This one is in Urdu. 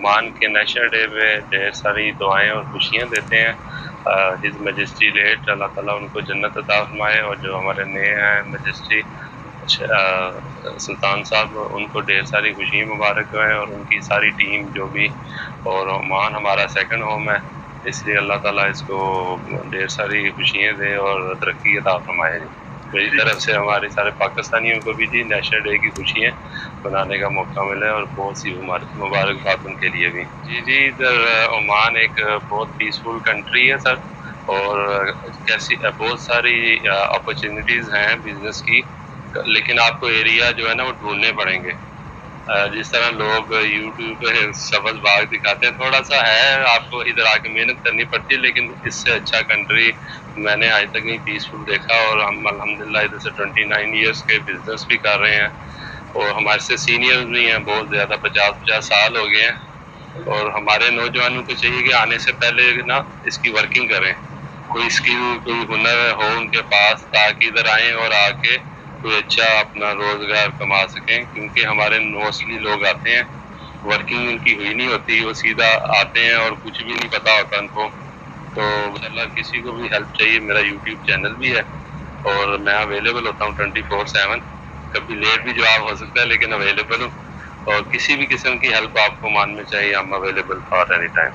عمان کے نیشنل ڈے پہ ڈھیر ساری دعائیں اور خوشیاں دیتے ہیں. ہز میجسٹی لیٹ اللہ تعالیٰ ان کو جنت عطا فرمائے, اور جو ہمارے نئے ہیں میجسٹی سلطان صاحب ان کو ڈھیر ساری خوشی مبارک ہیں, اور ان کی ساری ٹیم جو بھی, اور عمان ہمارا سیکنڈ ہوم ہے اس لیے اللہ تعالیٰ اس کو ڈھیر ساری خوشیاں دے اور ترقی عطا فرمائے. میری طرف سے ہمارے سارے پاکستانیوں کو بھی جی نیشنل ڈے کی خوشیاں منانے کا موقع ملا ہے, اور بہت سی مبارکباد ان کے لیے بھی. جی ادھر عمان ایک بہت پیسفل کنٹری ہے سر, اور کیسی بہت ساری اپرچونیٹیز ہیں بزنس کی, لیکن آپ کو ایریا جو ہے نا وہ ڈھونڈنے پڑیں گے. جس طرح لوگ یوٹیوب پہ سبز باغ دکھاتے ہیں, تھوڑا سا ہے آپ کو ادھر آ کے محنت کرنی پڑتی ہے, لیکن اس سے اچھا کنٹری میں نے آج تک نہیں پیسفل دیکھا. اور ہم الحمدللہ ادھر سے 29 ایئرس کے بزنس بھی کر رہے ہیں, اور ہمارے سے سینئرز بھی ہیں بہت زیادہ, 50 سال ہو گئے ہیں. اور ہمارے نوجوانوں کو چاہیے کہ آنے سے پہلے نا اس کی ورکنگ کریں, کوئی اسکل کوئی ہنر ہو ان کے پاس, تاکہ ادھر آئیں اور آ کے کوئی اچھا اپنا روزگار کما سکیں. کیونکہ ہمارے موسٹلی لوگ آتے ہیں, ورکنگ ان کی ہوئی نہیں ہوتی, وہ سیدھا آتے ہیں اور کچھ بھی نہیں پتا ہوتا ان کو. تو اللہ کسی کو بھی ہیلپ چاہیے, میرا یوٹیوب چینل بھی ہے اور میں اویلیبل ہوتا ہوں 24/7. کبھی لیٹ بھی جواب ہو سکتا ہے لیکن اویلیبل ہوں, اور کسی بھی قسم کی ہیلپ آپ کو مان میں چاہیے, ہم اویلیبل فار اینی ٹائم.